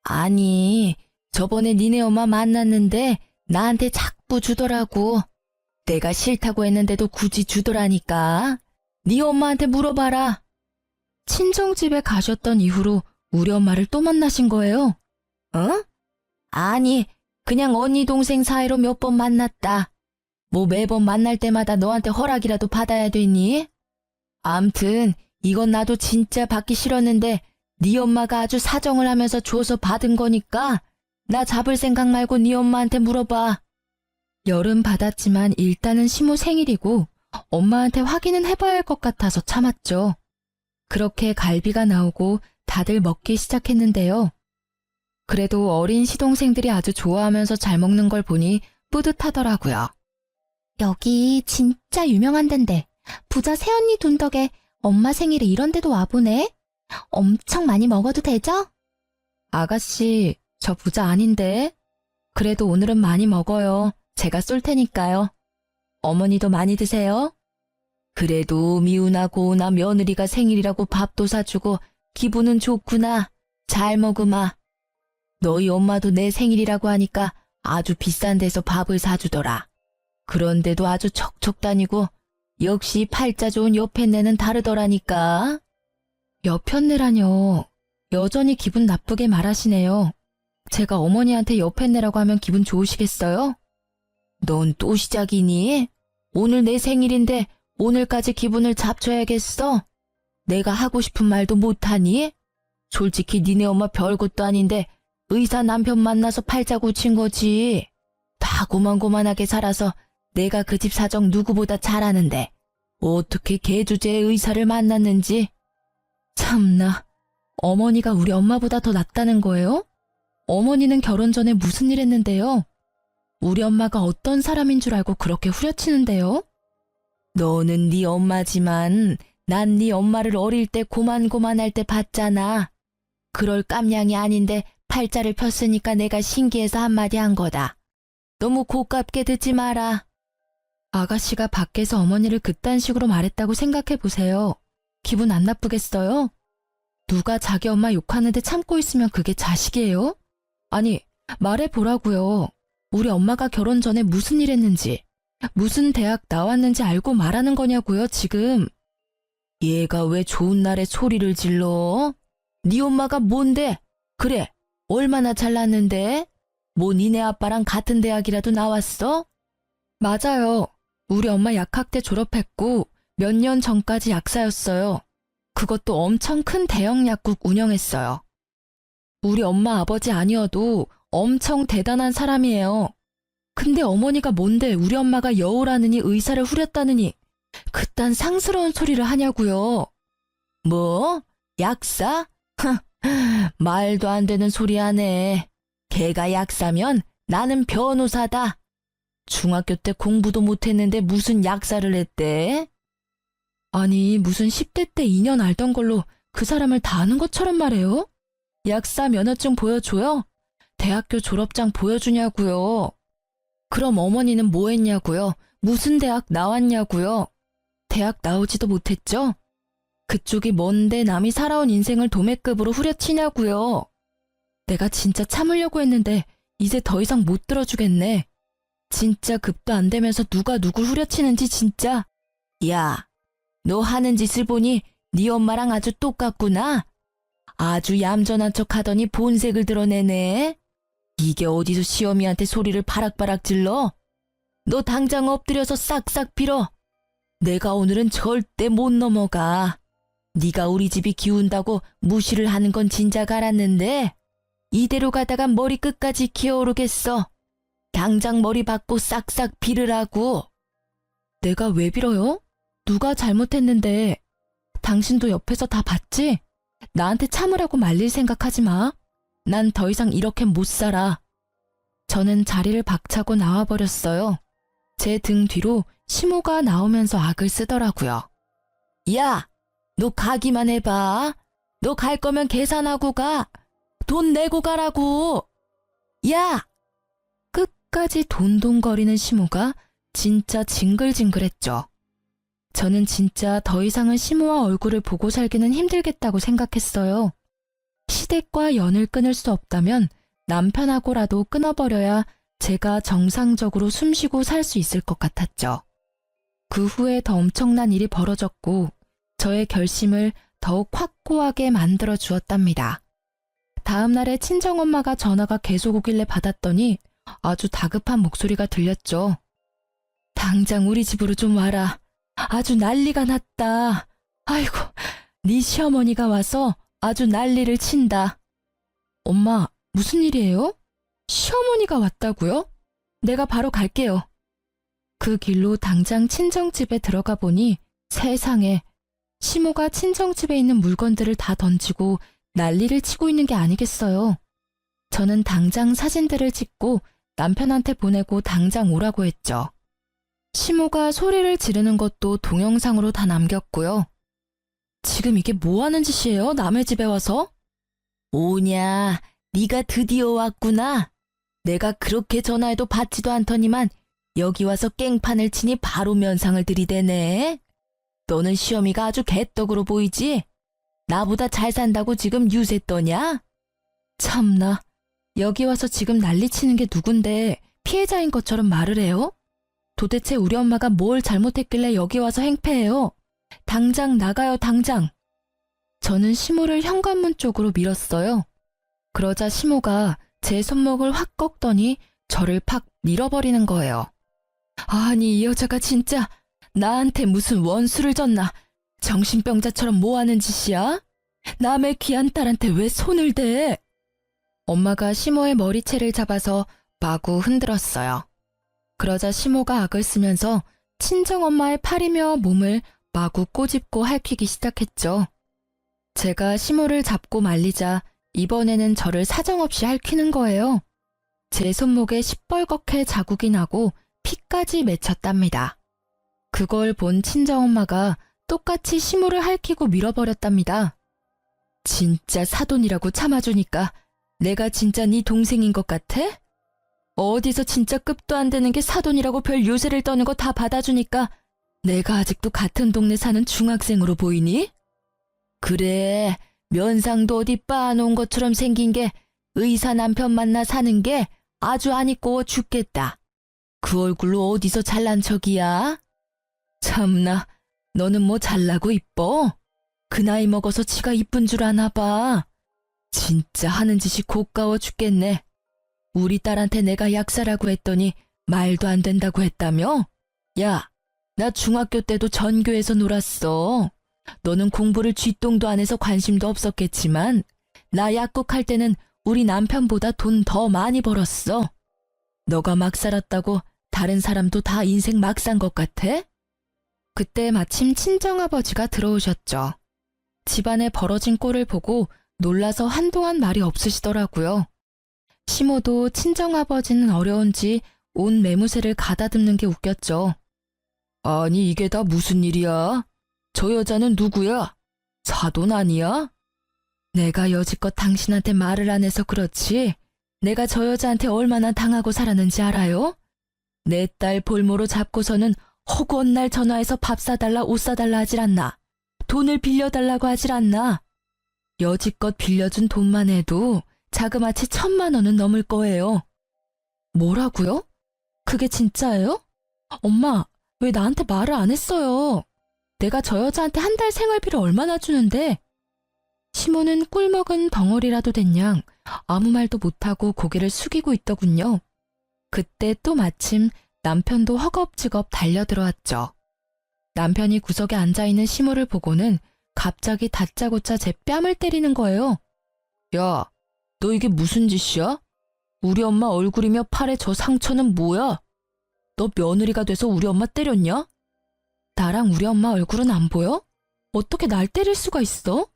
Speaker 1: 아니, 저번에 니네 엄마 만났는데 나한테 자꾸 주더라고. 내가 싫다고 했는데도 굳이 주더라니까. 네 엄마한테 물어봐라. 친정집에 가셨던 이후로 우리 엄마를 또 만나신 거예요? 어? 아니, 그냥 언니 동생 사이로 몇 번 만났다. 뭐 매번 만날 때마다 너한테 허락이라도 받아야 되니? 암튼 이건 나도 진짜 받기 싫었는데 네 엄마가 아주 사정을 하면서 줘서 받은 거니까 나 잡을 생각 말고 네 엄마한테 물어봐. 열은 받았지만 일단은 시모 생일이고 엄마한테 확인은 해봐야 할 것 같아서 참았죠. 그렇게 갈비가 나오고 다들 먹기 시작했는데요. 그래도 어린 시동생들이 아주 좋아하면서 잘 먹는 걸 보니 뿌듯하더라고요. 여기 진짜 유명한 데인데 부자 새언니 돈 덕에 엄마 생일에 이런 데도 와보네. 엄청 많이 먹어도 되죠? 아가씨, 저 부자 아닌데. 그래도 오늘은 많이 먹어요. 제가 쏠 테니까요. 어머니도 많이 드세요. 그래도 미우나 고우나 며느리가 생일이라고 밥도 사주고 기분은 좋구나. 잘 먹으마. 너희 엄마도 내 생일이라고 하니까 아주 비싼 데서 밥을 사주더라. 그런데도 아주 척척 다니고 역시 팔자 좋은 여편네는 다르더라니까. 여편네라뇨. 여전히 기분 나쁘게 말하시네요. 제가 어머니한테 여편네라고 하면 기분 좋으시겠어요? 넌 또 시작이니? 오늘 내 생일인데 오늘까지 기분을 잡쳐야겠어? 내가 하고 싶은 말도 못하니? 솔직히 니네 엄마 별것도 아닌데 의사 남편 만나서 팔자 고친 거지. 다 고만고만하게 살아서 내가 그 집 사정 누구보다 잘 아는데 어떻게 개주제의 의사를 만났는지. 참나, 어머니가 우리 엄마보다 더 낫다는 거예요? 어머니는 결혼 전에 무슨 일 했는데요? 우리 엄마가 어떤 사람인 줄 알고 그렇게 후려치는데요? 너는 네 엄마지만 난 네 엄마를 어릴 때 고만고만할 때 봤잖아. 그럴 깜냥이 아닌데 팔자를 폈으니까 내가 신기해서 한마디 한 거다. 너무 고깝게 듣지 마라. 아가씨가 밖에서 어머니를 그딴 식으로 말했다고 생각해 보세요. 기분 안 나쁘겠어요? 누가 자기 엄마 욕하는데 참고 있으면 그게 자식이에요? 아니, 말해보라고요. 우리 엄마가 결혼 전에 무슨 일 했는지, 무슨 대학 나왔는지 알고 말하는 거냐고요, 지금. 얘가 왜 좋은 날에 소리를 질러? 네 엄마가 뭔데? 그래, 얼마나 잘났는데? 뭐 니네 아빠랑 같은 대학이라도 나왔어? 맞아요. 우리 엄마 약학대 졸업했고 몇 년 전까지 약사였어요. 그것도 엄청 큰 대형 약국 운영했어요. 우리 엄마 아버지 아니어도 엄청 대단한 사람이에요. 근데 어머니가 뭔데 우리 엄마가 여우라느니 의사를 후렸다느니 그딴 상스러운 소리를 하냐고요. 뭐? 약사? 말도 안 되는 소리 하네. 걔가 약사면 나는 변호사다. 중학교 때 공부도 못했는데 무슨 약사를 했대? 아니, 무슨 10대 때 2년 알던 걸로 그 사람을 다 아는 것처럼 말해요? 약사 면허증 보여줘요? 대학교 졸업장 보여주냐고요? 그럼 어머니는 뭐 했냐고요? 무슨 대학 나왔냐고요? 대학 나오지도 못했죠? 그쪽이 뭔데 남이 살아온 인생을 도매급으로 후려치냐고요? 내가 진짜 참으려고 했는데 이제 더 이상 못 들어주겠네. 진짜 급도 안 되면서 누가 누굴 후려치는지 진짜. 야, 너 하는 짓을 보니 네 엄마랑 아주 똑같구나. 아주 얌전한 척 하더니 본색을 드러내네. 이게 어디서 시어미한테 소리를 바락바락 질러? 너 당장 엎드려서 싹싹 빌어. 내가 오늘은 절대 못 넘어가. 네가 우리 집이 기운다고 무시를 하는 건 진작 알았는데 이대로 가다가 머리 끝까지 기어오르겠어. 당장 머리 받고 싹싹 빌으라고. 내가 왜 빌어요? 누가 잘못했는데. 당신도 옆에서 다 봤지? 나한테 참으라고 말릴 생각하지 마. 난 더 이상 이렇게 못 살아. 저는 자리를 박차고 나와버렸어요. 제 등 뒤로 시모가 나오면서 악을 쓰더라고요. 야, 너 가기만 해봐. 너 갈 거면 계산하고 가. 돈 내고 가라고. 야! 끝까지 돈돈거리는 시모가 진짜 징글징글했죠. 저는 진짜 더 이상은 시모와 얼굴을 보고 살기는 힘들겠다고 생각했어요. 시댁과 연을 끊을 수 없다면 남편하고라도 끊어버려야 제가 정상적으로 숨쉬고 살 수 있을 것 같았죠. 그 후에 더 엄청난 일이 벌어졌고 저의 결심을 더욱 확고하게 만들어 주었답니다. 다음 날에 친정엄마가 전화가 계속 오길래 받았더니 아주 다급한 목소리가 들렸죠. 당장 우리 집으로 좀 와라. 아주 난리가 났다. 아이고, 네 시어머니가 와서 아주 난리를 친다. 엄마, 무슨 일이에요? 시어머니가 왔다고요? 내가 바로 갈게요. 그 길로 당장 친정집에 들어가 보니 세상에 시모가 친정집에 있는 물건들을 다 던지고 난리를 치고 있는 게 아니겠어요. 저는 당장 사진들을 찍고 남편한테 보내고 당장 오라고 했죠. 시모가 소리를 지르는 것도 동영상으로 다 남겼고요. 지금 이게 뭐 하는 짓이에요? 남의 집에 와서? 오냐, 네가 드디어 왔구나. 내가 그렇게 전화해도 받지도 않더니만 여기 와서 깽판을 치니 바로 면상을 들이대네. 너는 시어미가 아주 개떡으로 보이지? 나보다 잘 산다고 지금 유세 떠냐? 참나, 여기 와서 지금 난리치는 게 누군데 피해자인 것처럼 말을 해요? 도대체 우리 엄마가 뭘 잘못했길래 여기 와서 행패해요? 당장 나가요, 당장. 저는 시모를 현관문 쪽으로 밀었어요. 그러자 시모가 제 손목을 확 꺾더니 저를 팍 밀어버리는 거예요. 아니, 이 여자가 진짜 나한테 무슨 원수를 졌나? 정신병자처럼 뭐 하는 짓이야? 남의 귀한 딸한테 왜 손을 대? 엄마가 시모의 머리채를 잡아서 마구 흔들었어요. 그러자 시모가 악을 쓰면서 친정엄마의 팔이며 몸을 마구 꼬집고 핥히기 시작했죠. 제가 시모를 잡고 말리자 이번에는 저를 사정없이 핥히는 거예요. 제 손목에 시뻘겋게 자국이 나고 피까지 맺혔답니다. 그걸 본 친정엄마가 똑같이 시모를 핥히고 밀어버렸답니다. 진짜 사돈이라고 참아주니까 내가 진짜 네 동생인 것 같아? 어디서 진짜 급도 안 되는 게 사돈이라고 별 요새를 떠는 거 다 받아주니까 내가 아직도 같은 동네 사는 중학생으로 보이니? 그래, 면상도 어디 빻아놓은 것처럼 생긴 게 의사 남편 만나 사는 게 아주 안 이꼬워 죽겠다. 그 얼굴로 어디서 잘난 척이야? 참나, 너는 뭐 잘나고 이뻐? 그 나이 먹어서 지가 이쁜 줄 아나 봐. 진짜 하는 짓이 고가워 죽겠네. 우리 딸한테 내가 약사라고 했더니 말도 안 된다고 했다며? 야, 나 중학교 때도 전교에서 놀았어. 너는 공부를 쥐똥도 안 해서 관심도 없었겠지만 나 약국할 때는 우리 남편보다 돈 더 많이 벌었어. 너가 막 살았다고 다른 사람도 다 인생 막 산 것 같아? 그때 마침 친정아버지가 들어오셨죠. 집안에 벌어진 꼴을 보고 놀라서 한동안 말이 없으시더라고요. 시모도 친정아버지는 어려운지 온 매무새를 가다듬는 게 웃겼죠. 아니, 이게 다 무슨 일이야? 저 여자는 누구야? 사돈 아니야? 내가 여지껏 당신한테 말을 안 해서 그렇지 내가 저 여자한테 얼마나 당하고 살았는지 알아요? 내 딸 볼모로 잡고서는 허구한 날 전화해서 밥 사달라 옷 사달라 하질 않나? 돈을 빌려달라고 하질 않나? 여지껏 빌려준 돈만 해도 자그마치 1,000만 원은 넘을 거예요. 뭐라고요? 그게 진짜예요? 엄마, 왜 나한테 말을 안 했어요? 내가 저 여자한테 한 달 생활비를 얼마나 주는데? 시모는 꿀먹은 덩어리라도 된 양 아무 말도 못하고 고개를 숙이고 있더군요. 그때 또 마침 남편도 허겁지겁 달려들어왔죠. 남편이 구석에 앉아있는 시모를 보고는 갑자기 다짜고짜 제 뺨을 때리는 거예요. 야, 너 이게 무슨 짓이야? 우리 엄마 얼굴이며 팔에 저 상처는 뭐야? 너 며느리가 돼서 우리 엄마 때렸냐? 나랑 우리 엄마 얼굴은 안 보여? 어떻게 날 때릴 수가 있어?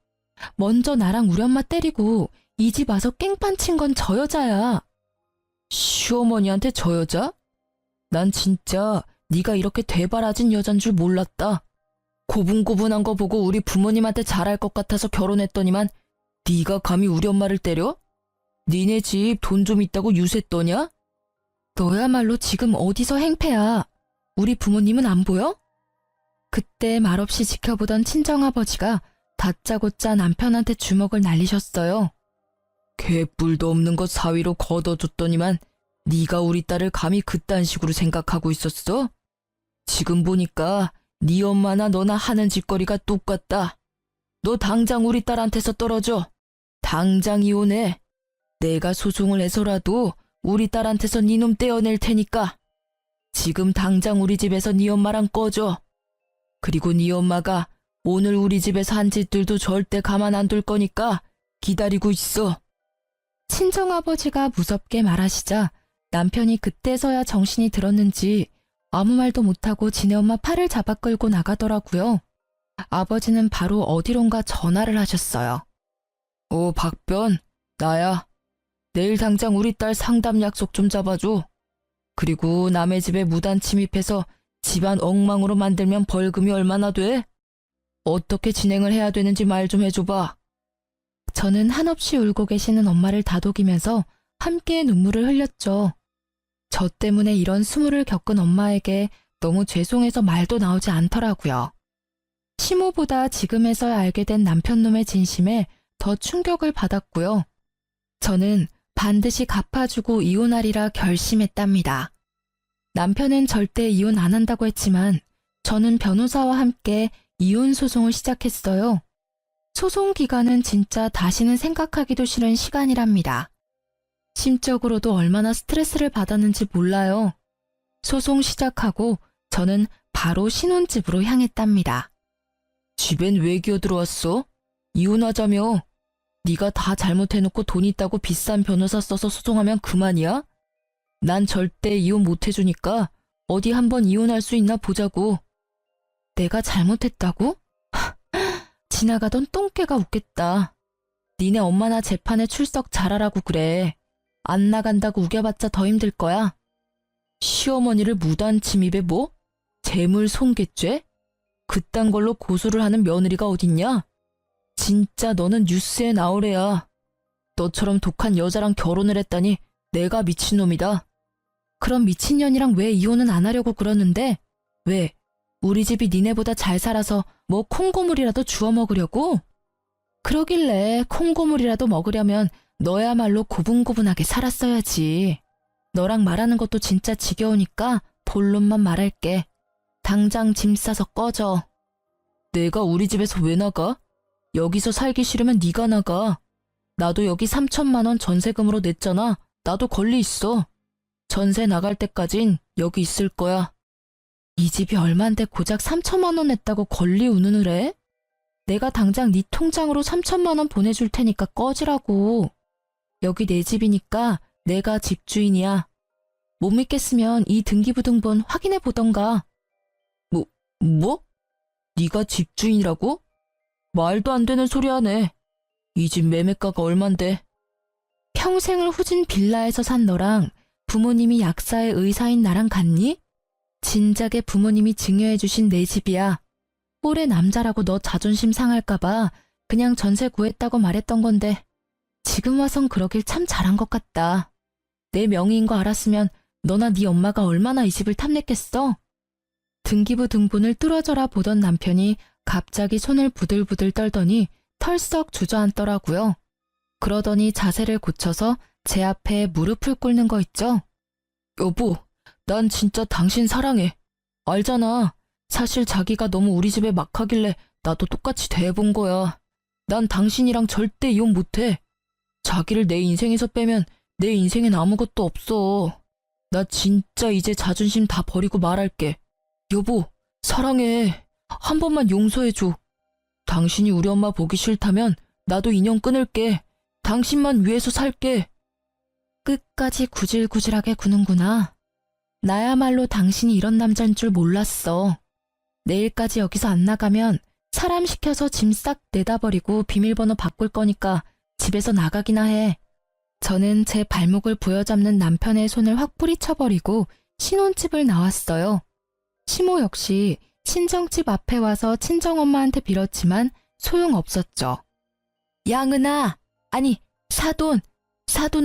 Speaker 1: 먼저 나랑 우리 엄마 때리고 이 집 와서 깽판 친 건 저 여자야. 시어머니한테 저 여자? 난 진짜 네가 이렇게 되바라진 여잔 줄 몰랐다. 고분고분한 거 보고 우리 부모님한테 잘할 것 같아서 결혼했더니만 네가 감히 우리 엄마를 때려? 니네 집 돈 좀 있다고 유세 떠냐? 너야말로 지금 어디서 행패야. 우리 부모님은 안 보여? 그때 말없이 지켜보던 친정아버지가 다짜고짜 남편한테 주먹을 날리셨어요. 개뿔도 없는 것 사위로 걷어줬더니만 네가 우리 딸을 감히 그딴 식으로 생각하고 있었어? 지금 보니까 네 엄마나 너나 하는 짓거리가 똑같다. 너 당장 우리 딸한테서 떨어져. 당장 이혼해. 내가 소송을 해서라도 우리 딸한테서 네 놈 떼어낼 테니까. 지금 당장 우리 집에서 네 엄마랑 꺼져. 그리고 네 엄마가 오늘 우리 집에서 한 짓들도 절대 가만 안 둘 거니까 기다리고 있어. 친정아버지가 무섭게 말하시자 남편이 그때서야 정신이 들었는지 아무 말도 못하고 지네 엄마 팔을 잡아 끌고 나가더라고요. 아버지는 바로 어디론가 전화를 하셨어요. 박변, 나야. 내일 당장 우리 딸 상담 약속 좀 잡아줘. 그리고 남의 집에 무단 침입해서 집안 엉망으로 만들면 벌금이 얼마나 돼? 어떻게 진행을 해야 되는지 말 좀 해줘봐. 저는 한없이 울고 계시는 엄마를 다독이면서 함께 눈물을 흘렸죠. 저 때문에 이런 수모를 겪은 엄마에게 너무 죄송해서 말도 나오지 않더라고요. 시모보다 지금에서야 알게 된 남편놈의 진심에 더 충격을 받았고요. 저는 반드시 갚아주고 이혼하리라 결심했답니다. 남편은 절대 이혼 안 한다고 했지만 저는 변호사와 함께 이혼 소송을 시작했어요. 소송 기간은 진짜 다시는 생각하기도 싫은 시간이랍니다. 심적으로도 얼마나 스트레스를 받았는지 몰라요. 소송 시작하고 저는 바로 신혼집으로 향했답니다. 집엔 왜 기어들어왔어? 이혼하자며. 네가 다 잘못해놓고 돈 있다고 비싼 변호사 써서 소송하면 그만이야? 난 절대 이혼 못해주니까 어디 한번 이혼할 수 있나 보자고. 내가 잘못했다고? 지나가던 똥개가 웃겠다. 니네 엄마나 재판에 출석 잘하라고 그래. 안 나간다고 우겨봤자 더 힘들 거야. 시어머니를 무단 침입에 뭐? 재물 손괴죄? 그딴 걸로 고소를 하는 며느리가 어딨냐? 진짜 너는 뉴스에 나오래야. 너처럼 독한 여자랑 결혼을 했다니 내가 미친놈이다. 그럼 미친년이랑 왜 이혼은 안 하려고 그러는데? 왜? 우리 집이 니네보다 잘 살아서 뭐 콩고물이라도 주워 먹으려고? 그러길래 콩고물이라도 먹으려면 너야말로 고분고분하게 살았어야지. 너랑 말하는 것도 진짜 지겨우니까 본론만 말할게. 당장 짐 싸서 꺼져. 내가 우리 집에서 왜 나가? 여기서 살기 싫으면 네가 나가. 나도 여기 3천만 원 전세금으로 냈잖아. 나도 권리 있어. 전세 나갈 때까진 여기 있을 거야. 이 집이 얼만데 고작 3천만 원 냈다고 권리 운운을 해? 내가 당장 네 통장으로 3천만 원 보내줄 테니까 꺼지라고. 여기 내 집이니까 내가 집주인이야. 못 믿겠으면 이 등기부등본 확인해 보던가. 뭐? 네가 집주인이라고? 말도 안 되는 소리 하네. 이 집 매매가가 얼만데? 평생을 후진 빌라에서 산 너랑 부모님이 약사의 의사인 나랑 같니? 진작에 부모님이 증여해주신 내 집이야. 꼴의 남자라고 너 자존심 상할까봐 그냥 전세 구했다고 말했던 건데 지금 와선 그러길 참 잘한 것 같다. 내 명의인 거 알았으면 너나 네 엄마가 얼마나 이 집을 탐냈겠어? 등기부 등본을 뚫어져라 보던 남편이 갑자기 손을 부들부들 떨더니 털썩 주저앉더라고요. 그러더니 자세를 고쳐서 제 앞에 무릎을 꿇는 거 있죠? 여보, 난 진짜 당신 사랑해. 알잖아. 사실 자기가 너무 우리 집에 막 하길래 나도 똑같이 대해본 거야. 난 당신이랑 절대 이혼 못해. 자기를 내 인생에서 빼면 내 인생엔 아무것도 없어. 나 진짜 이제 자존심 다 버리고 말할게. 여보, 사랑해. 한 번만 용서해줘. 당신이 우리 엄마 보기 싫다면 나도 인연 끊을게. 당신만 위해서 살게. 끝까지 구질구질하게 구는구나. 나야말로 당신이 이런 남자인 줄 몰랐어. 내일까지 여기서 안 나가면 사람 시켜서 짐 싹 내다 버리고 비밀번호 바꿀 거니까 집에서 나가기나 해. 저는 제 발목을 부여잡는 남편의 손을 확 뿌리쳐버리고 신혼집을 나왔어요. 시모 역시 친정집 앞에 와서 친정엄마한테 빌었지만 소용없었죠. 양은아, 아니 사돈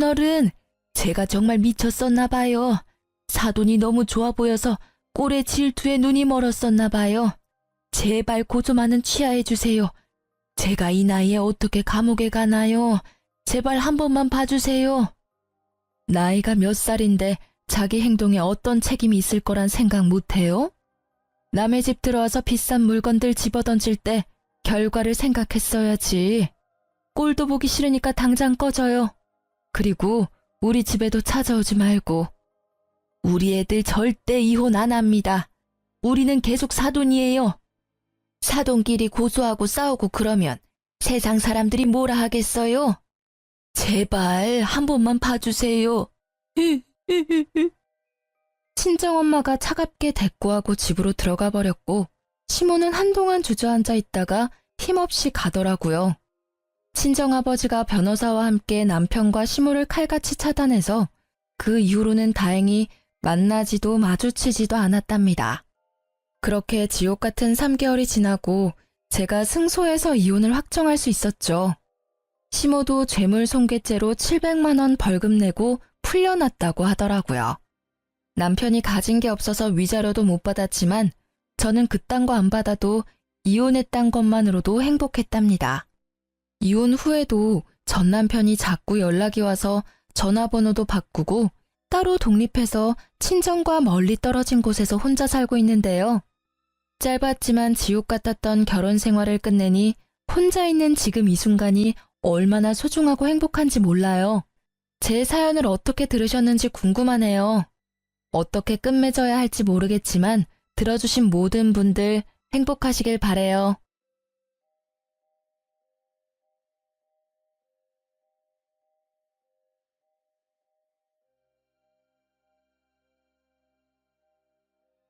Speaker 1: 어른, 제가 정말 미쳤었나 봐요. 사돈이 너무 좋아 보여서 꼴의 질투에 눈이 멀었었나 봐요. 제발 고조만은 취하해 주세요. 제가 이 나이에 어떻게 감옥에 가나요? 제발 한 번만 봐주세요. 나이가 몇 살인데 자기 행동에 어떤 책임이 있을 거란 생각 못해요? 남의 집 들어와서 비싼 물건들 집어던질 때 결과를 생각했어야지. 꼴도 보기 싫으니까 당장 꺼져요. 그리고 우리 집에도 찾아오지 말고. 우리 애들 절대 이혼 안 합니다. 우리는 계속 사돈이에요. 사돈끼리 고소하고 싸우고 그러면 세상 사람들이 뭐라 하겠어요? 제발 한 번만 봐주세요. 친정엄마가 차갑게 대꾸하고 집으로 들어가 버렸고 시모는 한동안 주저앉아 있다가 힘없이 가더라고요. 친정아버지가 변호사와 함께 남편과 시모를 칼같이 차단해서 그 이후로는 다행히 만나지도 마주치지도 않았답니다. 그렇게 지옥 같은 3개월이 지나고 제가 승소해서 이혼을 확정할 수 있었죠. 시모도 죄물 손괴죄로 700만 원 벌금 내고 풀려났다고 하더라고요. 남편이 가진 게 없어서 위자료도 못 받았지만 저는 그딴 거 안 받아도 이혼했단 것만으로도 행복했답니다. 이혼 후에도 전 남편이 자꾸 연락이 와서 전화번호도 바꾸고 따로 독립해서 친정과 멀리 떨어진 곳에서 혼자 살고 있는데요. 짧았지만 지옥 같았던 결혼 생활을 끝내니 혼자 있는 지금 이 순간이 얼마나 소중하고 행복한지 몰라요. 제 사연을 어떻게 들으셨는지 궁금하네요. 어떻게 끝맺어야 할지 모르겠지만 들어주신 모든 분들 행복하시길 바래요.